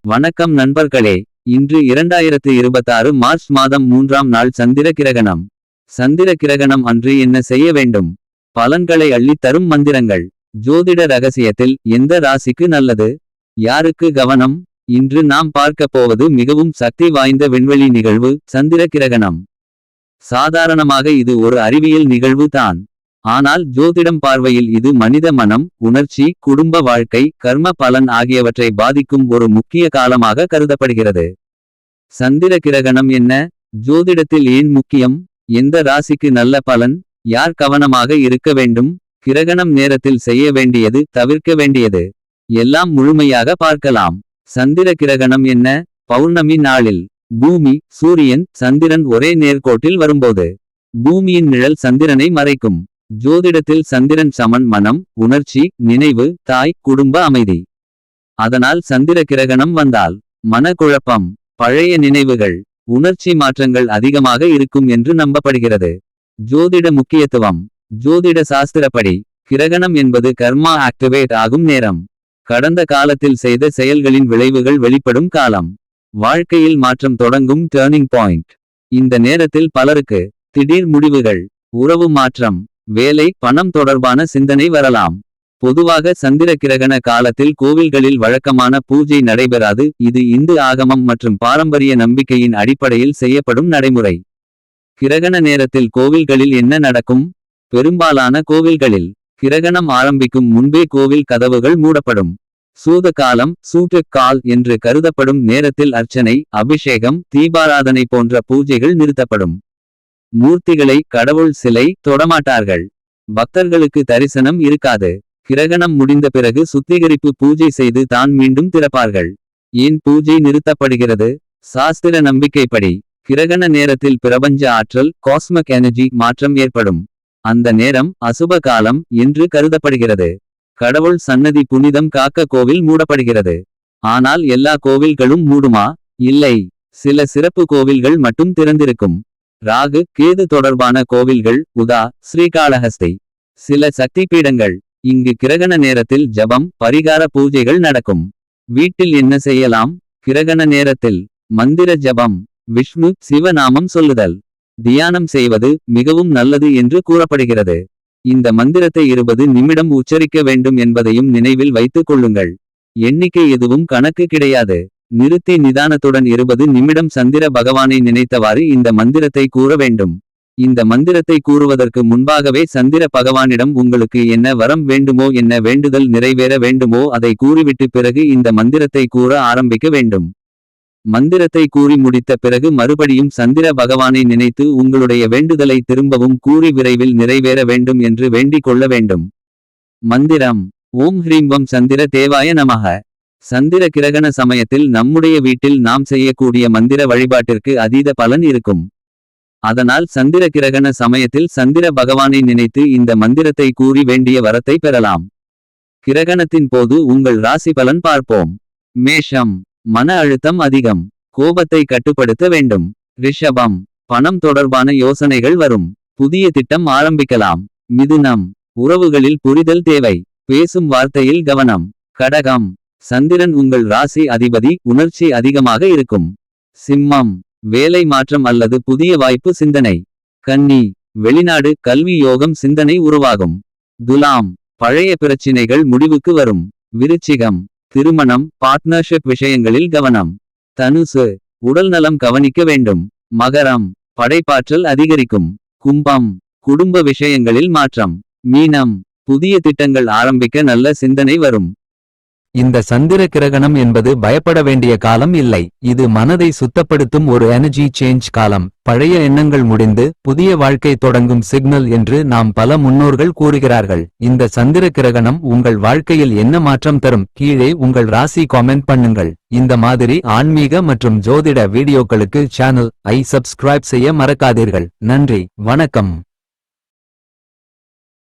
வணக்கம் நண்பர்களே. இன்று 2026 மார்ச் மாதம் 3ஆம் நாள் சந்திர கிரகணம். சந்திர கிரகணம் அன்று என்ன செய்ய வேண்டும்? பலன்களை அள்ளித் தரும் மந்திரங்கள். ஜோதிட ரகசியத்தில் எந்த ராசிக்கு நல்லது, யாருக்கு கவனம்? இன்று நாம் பார்க்கப் போவது மிகவும் சக்தி வாய்ந்த விண்வெளி நிகழ்வு, சந்திர கிரகணம். சாதாரணமாக இது ஒரு அறிவியல் நிகழ்வு தான். ஆனால் ஜோதிடம் பார்வையில் இது மனித மனம், உணர்ச்சி, குடும்ப வாழ்க்கை, கர்ம பலன் ஆகியவற்றை பாதிக்கும் ஒரு முக்கிய காலமாக கருதப்படுகிறது. சந்திர கிரகணம் என்ன? ஜோதிடத்தில் ஏன் முக்கியம்? எந்த ராசிக்கு நல்ல பலன்? யார் கவனமாக இருக்க வேண்டும்? கிரகணம் நேரத்தில் செய்ய வேண்டியது, தவிர்க்க வேண்டியது எல்லாம் முழுமையாக பார்க்கலாம். சந்திர கிரகணம் என்ன? பௌர்ணமி நாளில் பூமி, சூரியன், சந்திரன் ஒரே நேர்கோட்டில் வரும்போது பூமியின் நிழல் சந்திரனை மறைக்கும். ஜோதிடத்தில் சந்திரன் சமன் மனம், உணர்ச்சி, நினைவு, தாய், குடும்ப அமைதி. அதனால் சந்திர கிரகணம் வந்தால் மனக்குழப்பம், பழைய நினைவுகள், உணர்ச்சி மாற்றங்கள் அதிகமாக இருக்கும் என்று நம்பப்படுகிறது. ஜோதிட முக்கியத்துவம். ஜோதிட சாஸ்திரப்படி கிரகணம் என்பது கர்மா ஆக்டிவேட் ஆகும் நேரம். கடந்த காலத்தில் செய்த செயல்களின் விளைவுகள் வெளிப்படும் காலம். வாழ்க்கையில் மாற்றம் தொடங்கும் டர்னிங் பாயிண்ட். இந்த நேரத்தில் பலருக்கு திடீர் முடிவுகள், உறவு மாற்றம், வேலை, பணம் தொடர்பான சிந்தனை வரலாம். பொதுவாக சந்திர கிரகண காலத்தில் கோவில்களில் வழக்கமான பூஜை நடைபெறாது. இது இந்து ஆகமம் மற்றும் பாரம்பரிய நம்பிக்கையின் அடிப்படையில் செய்யப்படும் நடைமுறை. கிரகண நேரத்தில் கோவில்களில் என்ன நடக்கும்? பெரும்பாலான கோவில்களில் கிரகணம் ஆரம்பிக்கும் முன்பே கோவில் கதவுகள் மூடப்படும். சூத காலம், சூட்டுக் கால் என்று கருதப்படும் நேரத்தில் அர்ச்சனை, அபிஷேகம், தீபாராதனை போன்ற பூஜைகள் நிறுத்தப்படும். மூர்த்திகளை, கடவுள் சிலை தொடமாட்டார்கள். பக்தர்களுக்கு தரிசனம் இருக்காது. கிரகணம் முடிந்த பிறகு சுத்திகரிப்பு பூஜை செய்து தான் மீண்டும் திறப்பார்கள். ஏன் பூஜை நிறுத்தப்படுகிறது? சாஸ்திர நம்பிக்கைப்படி கிரகண நேரத்தில் பிரபஞ்ச ஆற்றல், காஸ்மிக் எனர்ஜி மாற்றம் ஏற்படும். அந்த நேரம் அசுப காலம் என்று கருதப்படுகிறது. கடவுள் சன்னதி புனிதம் காக்க கோவில் மூடப்படுகிறது. ஆனால் எல்லா கோவில்களும் மூடுமா? இல்லை. சில சிறப்பு கோவில்கள் மட்டும் திறந்திருக்கும். ராகு, கேது தொடர்பான கோவில்கள், உதா, ஸ்ரீகாளஹஸ்தி, சில சக்தி பீடங்கள். இங்கு கிரகண நேரத்தில் ஜபம், பரிகார பூஜைகள் நடக்கும். வீட்டில் என்ன செய்யலாம்? கிரகண நேரத்தில் மந்திர ஜபம், விஷ்ணு, சிவநாமம் சொல்லுதல், தியானம் செய்வது மிகவும் நல்லது என்று கூறப்படுகிறது. இந்த மந்திரத்தை 20 நிமிடம் உச்சரிக்க வேண்டும் என்பதையும் நினைவில் வைத்துக் கொள்ளுங்கள். எண்ணிக்கை எதுவும் கணக்கு கிடையாது. நிறுத்தி நிதானத்துடன் 20 நிமிடம் சந்திர பகவானை நினைத்தவாறு இந்த மந்திரத்தை கூற வேண்டும். இந்த மந்திரத்தை கூறுவதற்கு முன்பாகவே சந்திர பகவானிடம் உங்களுக்கு என்ன வரம் வேண்டுமோ, என்ன வேண்டுதல் நிறைவேற வேண்டுமோ அதை கூறிவிட்டு பிறகு இந்த மந்திரத்தை கூற ஆரம்பிக்க வேண்டும். மந்திரத்தை கூறி முடித்த பிறகு மறுபடியும் சந்திர பகவானை நினைத்து உங்களுடைய வேண்டுதலை திரும்பவும் கூறி விரைவில் நிறைவேற வேண்டும் என்று வேண்டிக் கொள்ள வேண்டும். மந்திரம்: ஓம் ஹ்ரீம்பம் சந்திர தேவாய நமக. சந்திர கிரகண சமயத்தில் நம்முடைய வீட்டில் நாம் செய்யக்கூடிய மந்திர வழிபாட்டிற்கு அதீத பலன் இருக்கும். அதனால் சந்திர கிரகண சமயத்தில் சந்திர பகவானை நினைத்து இந்த மந்திரத்தை கூறி வேண்டிய வரத்தை பெறலாம். கிரகணத்தின் போது உங்கள் ராசி பலன் பார்ப்போம். மேஷம்: மன அழுத்தம் அதிகம், கோபத்தை கட்டுப்படுத்த வேண்டும். ரிஷபம்: பணம் தொடர்பான யோசனைகள் வரும், புதிய திட்டம் ஆரம்பிக்கலாம். மிதுனம்: உறவுகளில் புரிதல் தேவை, பேசும் வார்த்தையில் கவனம். கடகம்: சந்திரன் உங்கள் ராசி அதிபதி, உணர்ச்சி அதிகமாக இருக்கும். சிம்மம்: வேலை மாற்றம் அல்லது புதிய வாய்ப்பு சிந்தனை. கன்னி: வெளிநாடு, கல்வி யோகம் சிந்தனை உருவாகும். துலாம்: பழைய பிரச்சினைகள் முடிவுக்கு வரும். விருச்சிகம்: திருமணம், பார்ட்னர்ஷிப் விஷயங்களில் கவனம். தனுசு: உடல்நலம் கவனிக்க வேண்டும். மகரம்: படைப்பாற்றல் அதிகரிக்கும். கும்பம்: குடும்ப விஷயங்களில் மாற்றம். மீனம்: புதிய திட்டங்கள் ஆரம்பிக்க நல்ல சிந்தனை வரும். இந்த சந்திர கிரகணம் என்பது பயப்பட வேண்டிய காலம் இல்லை. இது மனதை சுத்தப்படுத்தும் ஒரு எனர்ஜி சேஞ்ச் காலம். பழைய எண்ணங்கள் முடிந்து புதிய வாழ்க்கை தொடங்கும் சிக்னல் என்று நாம் பல முன்னோர்கள் கூறுகிறார்கள். இந்த சந்திர கிரகணம் உங்கள் வாழ்க்கையில் என்ன மாற்றம் தரும்? கீழே உங்கள் ராசி காமெண்ட் பண்ணுங்கள். இந்த மாதிரி ஆன்மீக மற்றும் ஜோதிட வீடியோக்களுக்கு சேனல் ஐ சப்ஸ்கிரைப் செய்ய மறக்காதீர்கள். நன்றி, வணக்கம்.